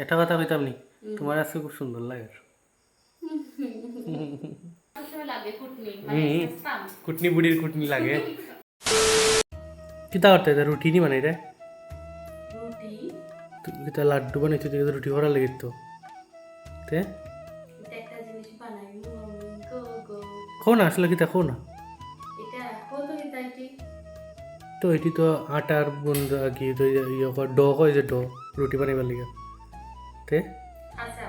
একটা কথা কইতাম নি, তোমার আজকে খুব সুন্দর লাগে। কুটনি বুড়ির কুটনি লাগে। কিতা করতে এটা রুটি নি বানাই রে? রুটি কিতা লাড্ডু বানাইতে তুই রুটি ভরা লেগে তো তে একটা জিনিস বানাই গো গো খাও না, আসলে কিতা খাও না এটা কত কিতাইটি তো এটি তো আটার বন্ধ কি তো ইয়ে ডো কয় যে ডো রুটি বানাইবার লিগে তে আচ্ছা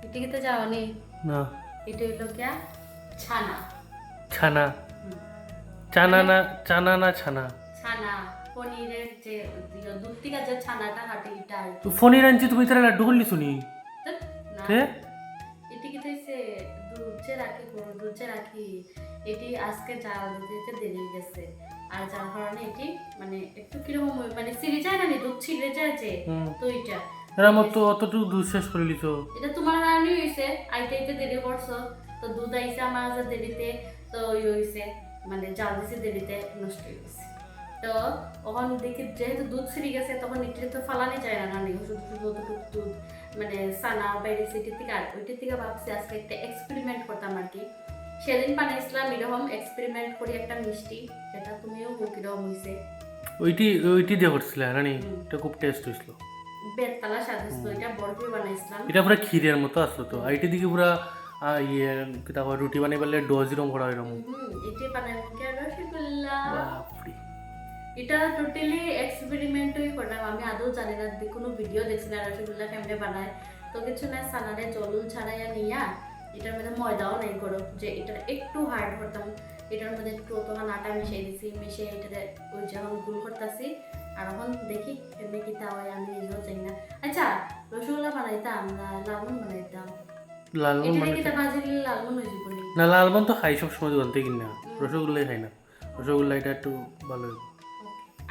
এটা কিতা যাওনি না এটা হলো কি ছানা ছানা চানা না চানা না ছানা ছানা পনিরের যে দুধ থেকে যে ছানাটা হাঁটে এটা আর তো ফোনে আনছি তুমি তারা লাড্ডু করলি শুনি না তে এটি কি তাইছে দুধে রাখি এটি আজকে জাল দিতে দেরি হয়ে গেছে আর যার কারণে এটি মানে একটু কিরকম মানে ছিঁড়ে যায় না দুধ ছিঁড়ে যায় যে তো এটা এরা মত তো অতটুকু দুধ শেষ করে লিছো এটা তোমার রানি হইছে আইতে দেরি করছো তো দুধ আইছে আমার যে দেরিতে তো হইছে মানে জাল দিছে দেরিতে নষ্ট হয়ে গেছে তো তখন দেখি যেহেতু দুধ ছিঁড়ে গেছে তখন এটা তো ফালানি যায় না নানি শুধু অতটুকু দুধ মানে সানা বাইরে সেটির থেকে আর ওইটার থেকে ভাবছি আজকে একটা এক্সপেরিমেন্ট করতাম আর কি সেদিন বানাইছিলাম এরকম এক্সপেরিমেন্ট করি একটা মিষ্টি যেটা তুমিও কিরকম হইছে ওইটি দিয়ে করছিল রানি, এটা খুব টেস্ট হইছিল, বেতলা স্বাদ হইছিল, এটা বরফি বানাইছিলাম, এটা পুরো ক্ষীরের মতো আসলো তো আইটি দিকে পুরা ইয়ে কিতা কয় রুটি বানাই পারলে ডোজ রকম করা এরকম এটি বানাইব কি আর রসগোল্লা বাপরে। এটা টোটালি এক্সপেরিমেন্টই করলাম, আমি আদৌ জানি না কোনো ভিডিও দেখছি না রসগোল্লা কেমনে বানায় তো কিছু না সানারে জল ছাড়াইয়া নিয়া এটার মধ্যে ময়দাও নেই করো যে এটা একটু হার্ড করতাম এটার মধ্যে একটু তোমার আটা মিশিয়ে দিছি মিশিয়ে এটাতে ওই যখন গুল করতেছি আর এখন দেখি এমনি কি তা হয় আমি নিজেও চাই না। আচ্ছা রসগোল্লা বানাইতাম না লালমন বানাইতাম লালমন এটা মানে কি তা ভাজিলে লালমন হয়ে যাবো না, লালমন তো খাই সব সময় দোকান থেকে কিনা, রসগোল্লাই খাই না, রসগোল্লা এটা একটু ভালো।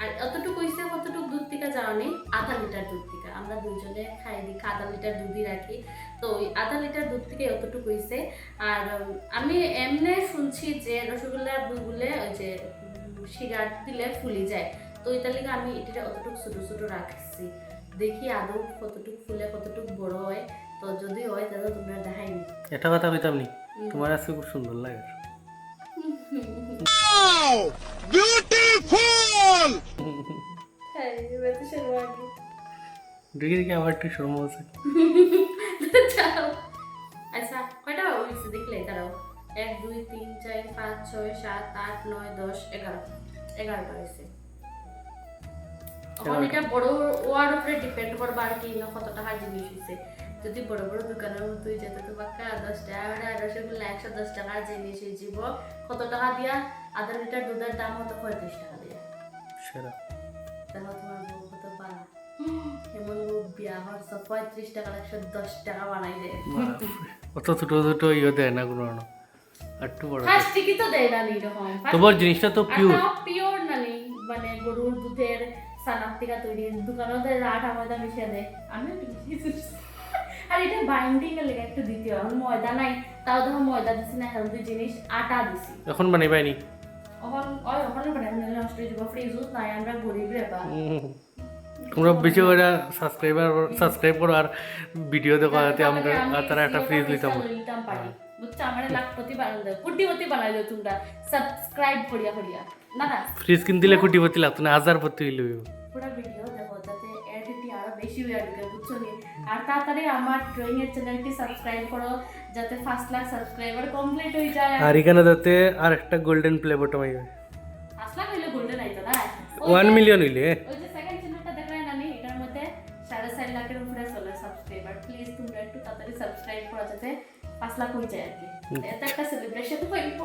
আর অতটুকু হইছে কতটুকু দুধ থেকে যাওয়ানি আধা লিটার দুধ থেকে আমরা দুইজনে খাই দিই আধা লিটার দুধই রাখি তো ওই আধা লিটার দুধ থেকে অতটুকু হইছে। আর আমি এমনি শুনছি যে রসগোল্লার দুধগুলো ওই যে শিরা দিলে ফুলি যায় তো ওইটার লিগে আমি এটা অতটুকু ছোটো ছোটো রাখছি দেখি আদৌ কতটুকু ফুলে কতটুকু বড় হয় তো যদি হয় তাহলে তোমরা দেখাইনি। একটা কথা কইতাম নি, তোমার আজকে খুব সুন্দর লাগে। বিউটিফুল দেখি দেখি আমার একটু শর্ম আছে। আচ্ছা কয়টা হয়েছে দেখলে তারাও 1 2 3 4 5 6 7 8 9 10 11টা হয়েছে। এখন এটা বড় ওয়ার উপরে ডিপেন্ড করবে আর কি না কত টাকা জিনিস হয়েছে যদি বড় বড় দোকানের মতো যেতে তো বাক্কা 10 টাকা রসগোল্লা 110 টাকার জিনিস হয়ে যাব কত টাকা দিয়া আধা লিটার দুধের দাম হতো 35 টাকা দিয়া সেরা দেখো তোমার বউ কত পারা এমন বিয়া হচ্ছে 35 টাকা 110 টাকা বানাই দেয় অত ছোট ছোট ইয়ে দেয় না কোনো একটু বড় ফার্স্ট টিকি তো দেয় না নি রকম তোমার জিনিসটা তো পিওর পিওর না নি মানে গরুর দুধের সানার থেকে তৈরি দোকানে দেয় আটা ময়দা মিশিয়ে দেয় আমি আর এটা বাইন্ডিং এর লেগে একটু দিতে হয় ময়দা নাই তাও দেখো ময়দা দিছি না হেলদি জিনিস আটা দিছি এখন বানাই পাইনি ওখানে বানাই নষ্ট হয়ে যাবো ফ্রিজ নাই আমরা গরিব রে বা তোমরা বেশি করে সাবস্ক্রাইব করো আর ভিডিও দেখো যাতে আমরা তারা একটা ফ্রিজ নিতাম পারি বুঝছো আমার লাখপতি বানাই দাও কোটিপতি বানাই দাও তোমরা সাবস্ক্রাইব করিয়া করিয়া না না ফ্রিজ কিন দিলে কোটিপতি লাগতো না 1000 হইলো পুরো ভিডিও দেখো যাতে এডিটি আরো বেশি হয়ে যাবে বুঝছো নি আর তাড়াতাড়ি আমার ড্রয়িং এর চ্যানেলটি সাবস্ক্রাইব করো যাতে 5 লাখ সাবস্ক্রাইবার কমপ্লিট হয়ে যায় আর এখানে যাতে আর একটা গোল্ডেন প্লে বাটন আইবে 5 লাখ হইলে গোল্ডেন আইতো না 1 মিলিয়ন হইলে ওই যে সেকেন্ড চ্যানেলটা দেখলে না নি এটার মধ্যে 4.5 লাখের উপরে চলে সাবস্ক্রাইবার প্লিজ তোমরা একটু তাড়াতাড়ি সাবস্ক্রাইব করো যাতে 5 লাখ হয়ে যায় আর কি এটা একটা সেলিব্রেশন হইব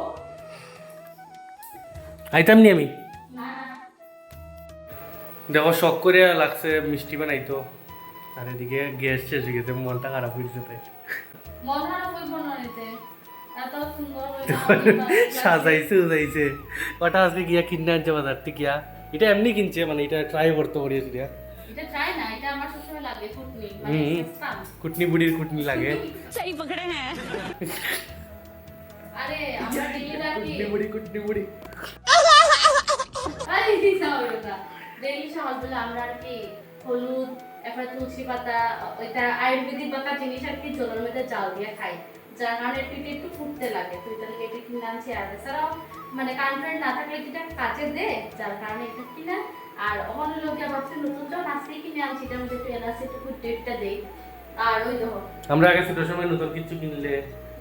আইতাম নি আমি না দেখো শখ করে লাগছে মিষ্টি বানাইতো আর এদিকে গ্যাস শেষ হয়ে গেছে মনটা খারাপ হয়ে গেছে তাই মন খারাপ হইব না এতে এত সুন্দর সাজাইছে উজাইছে ওটা আজকে গিয়া কিনে আনছে বাজার থেকে গিয়া এটা এমনি কিনছে মানে এটা ট্রাই করতে পারি এটা ট্রাই না এটা আমার সবসময় লাগে কুটনি মানে সিস্টেম কুটনি বুড়ির কুটনি লাগে सही पकड़े हैं আরে আমরা ডেলি রাখি কুটনি বুড়ি আরে দিশা হলো না ডেইলি সকালবেলা আমরা আর কি হলুদ এরপরে তুলসী পাতা ওইটা আয়ুর্বেদিক বাঁকা জিনিস আর কি জলের মধ্যে জাল দিয়ে খাই, যার কারণে পিঠে একটু ফুটতে লাগে। তো এটা লাগে এটা কিনে আনছি। আর এছাড়াও মানে কারেন্ট না থাকলে যেটা কাজে দে, যার কারণে এটা কিনা। আর ওখানে লোকে ভাবছে নতুন যখন আজকে কিনে আনছি, এটার মধ্যে একটু এলাচি একটু ডেটটা দেই। আর ওই দেখো আমরা আগে ছোট সময় নতুন কিছু কিনলে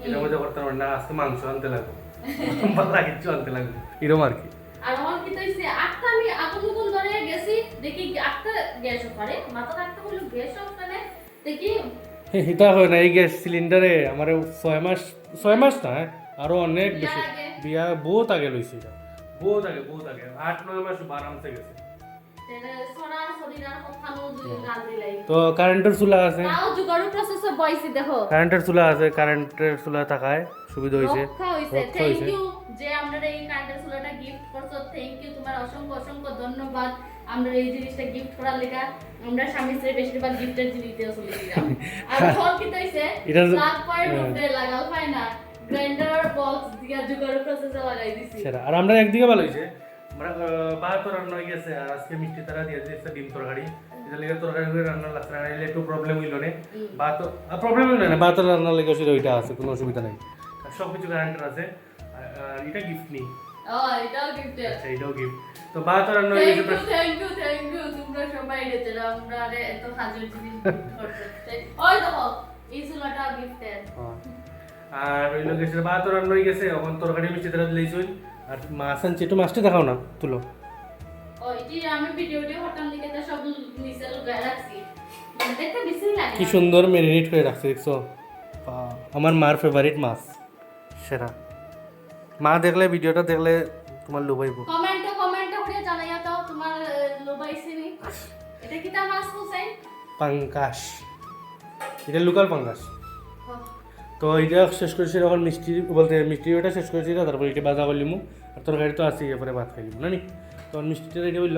এটার মধ্যে করতে পারি না, আজকে মাংস আনতে লাগবে, পাতলা কিছু আনতে লাগবে, এরকম আর কি। আর আমার কি হইছে আটটা আমি আগুন গুন ধরে গেছি, দেখি আটটা গ্যাস করে মাথা রাখতে হলো গ্যাস ওখানে দেখি এটা হয় না, এই গ্যাস সিলিন্ডারে আমার 6 মাস না আরো অনেক বেশি আগে। বিয়া বহুত আগে লইছি, এটা বহুত আগে 8-9 মাস আরামসে গেছে। তেনে সরার শরীর আর কখনো দুই গাল দিলাই। তো কারেন্টের চুলা আছে, তাও জুগাড়ু প্রসেসর বইছি দেখো। কারেন্টের চুলা আছে, কারেন্টের চুলা থাকায় সুবিধা হয়েছে। রক্ষা হইছে। রক্ষা থ্যাংক হইছে। ইউ যে আমরা এই কারেন্টের চুলাটা গিফট করছো। থ্যাংক ইউ, তোমার অসংখ্য অসংখ্য ধন্যবাদ। আমরা এই জিনিসটা গিফট করার লাগা আমরা স্বামী স্ত্রী বেশিরভাগ গিফটের জিনিস দিয়ে চলেছিলাম। আর ফল কি হইছে এটা প্লাগ পয়েন্ট উপরে লাগাল পায় না, গ্রাইন্ডার বক্স দিয়া জুগাড়ু প্রসেসর লাগাই দিছি। সেটা আর আমরা একদিকে ভালো হয়েছে, আমরা ভাত রান্না হয়ে গেছে আর আজকে মিষ্টি তারা দিয়ে দিয়েছে ডিম তরকারি, এটা লেগে তরকারি করে রান্না লাগছে না, এলে একটু প্রবলেম হইল না, ভাত প্রবলেম হইল না, ভাত রান্না লেগে সেটা ওইটা আছে, কোনো অসুবিধা নেই, সব কিছু কারেন্টের আছে। আর এটা গিফট নেই, ও এটাও গিফট। আচ্ছা এটাও গিফট। তো ভাত রান্না হয়ে গেছে, থ্যাংক ইউ তোমরা সবাই দিতে আমরা এত হাজার জিনিস gift করতে। ওই দেখো এই চুলাটা গিফটের। আর ওই লোক এসে ভাত রান্না হয়ে গেছে, এখন তরকারি মিষ্টি তারা দিলেইছই। আর মাছ আনছি, একটু মাছটা দেখাও না, তুলো। ওইটি আমি ভিডিওটি হঠাৎ দিকে তো সব নিচে লুকায় রাখছি, দেখতে বেশি লাগে কি সুন্দর ম্যারিনেট করে রাখছে দেখছো, আমার মার ফেভারিট মাছ, সেরা। মা দেখলে ভিডিওটা দেখলে তোমার লোভাইব। কমেন্ট করে জানাইয়া তো তোমার লোবাইছে নি। এটা কি তা মাছ হোসেন? পাঙ্কাশ, এটা লোকাল পাঙ্কাশ। তো এটা শেষ করেছি, এখন মিষ্টি বলতে মিষ্টি ওটা শেষ করেছি, তারপর এটা বাজা করলিমু, আর তরকারি তো আসি, এরপরে ভাত খাইলিমু না নি। তখন মিষ্টিটা রেডি হইল,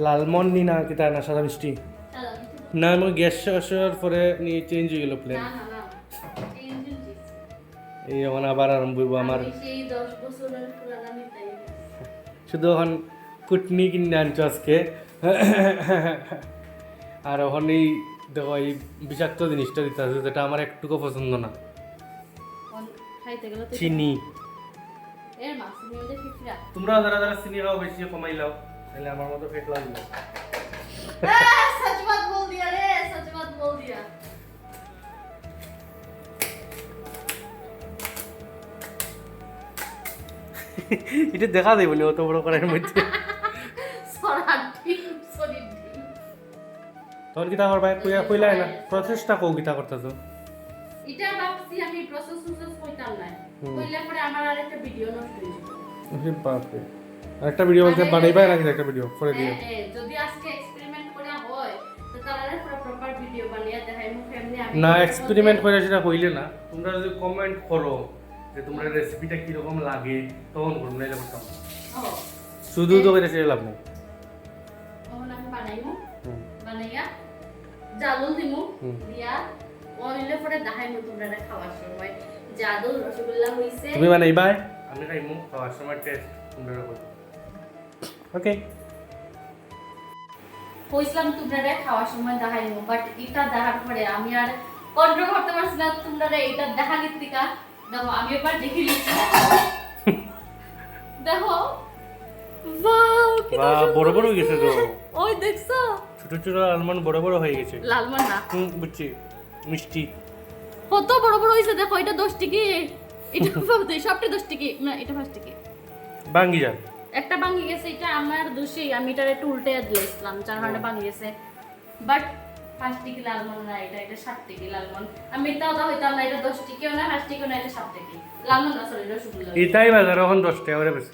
লালমন নি না কি তাই না, সাদা মিষ্টি না, আমার গ্যাস শেষের পরে নিয়ে চেঞ্জ হয়ে গেল প্ল্যান। না ইঞ্জিন চিজ। এই এখন আবার আরম্ভ হইব আমার, আমি সেই 10 বছরের পুরানা নিতাই। শুধু এখন কুটনি কিনে আনছো আজকে। আর এখন এই দেখো এই বিষাক্ত জিনিসটা দিতে আছে, যেটা আমার একটুকু পছন্দ না, খাইতে গেলে তো চিনি। এর মাছ নিয়ে যে ফিফরা। তোমরা যারা যারা চিনি খাও বেশি কমাই লাও, তাহলে আমার মতো পেট লাগবে। सच बात बोल दिया रे, सच बात बोल दिया। এটা দেখা দেব না অত বড় করার মধ্যে। সরাটি সরি। তোর কি তা করবা, কইলা না প্রসেসটা কও কিটা করতেছো। এটা ভাবছি আমি প্রসেস কইতাম না, কইলে পরে আমার আরেকটা ভিডিও নষ্ট হয়ে যাবে। আরে বাপ রে, আরেকটা ভিডিও বলতে বানাইবা নাকি একটা ভিডিও পরে দিও। হ্যাঁ যদি আজকে এক্সপেরিমেন্ট করা হয় তো তাহলে পুরো প্রপার ভিডিও বানিয়ে দেখাই মুখ এমনি আমি না এক্সপেরিমেন্ট করে সেটা কইলে না, তোমরা যদি কমেন্ট করো যে তোমার রেসিপিটা কি রকম লাগে তখন করব, নাইলে করতাম না। ও শুধু তো করে সেটা লাভ নেই। তখন আমি বানাইমু, বানাইয়া জালুল দিমু, দিয়া ওইলে পরে দেখাইমু তোমরা খাওয়ার সময় জাদু রসগোল্লা হইছে। তুমি বানাইবা, আমি খাইমু, খাওয়ার সময় টেস্ট তোমরা করো। ওকে কইছিলাম তোমরা খাওয়ার সময় দেখাইমু, বাট এটা দেখার পরে আমি আর কন্ট্রোল করতে পারছি না। তোমরা এটা দেখা লিখতিকা দেখো, আমি এবার দেখি লিখছি। দেখো ওয়াও কি বড় বড় হয়ে গেছে তো, ওই দেখছো ছোট ছোট আলমন্ড বড় বড় হয়ে গেছে। লালমন না বুঝছি, মিষ্টি কত বড় বড় হইছে দেখো। এটা 10 টাকা, এটা সবটা 10 টাকা না, এটা 5 টাকা। ভাঙ্গি যান একটা ভাঙি গেছে, এটা আমার দোষী, আমি এটা একটু উল্টে দিয়েছিলাম, যার কারণে ভাঙি গেছে। বাট 5 টাকা লালমন না, এটা 7 টাকা লালমন। আমি এটাও দা হইতাম না, এটা 10 টাকাও না, 5 টাকাও না, এটা 7 টাকা লালমন না, সরি রসগোল্লা। এটাই বাজার এখন 10 টাকা করে বেশি।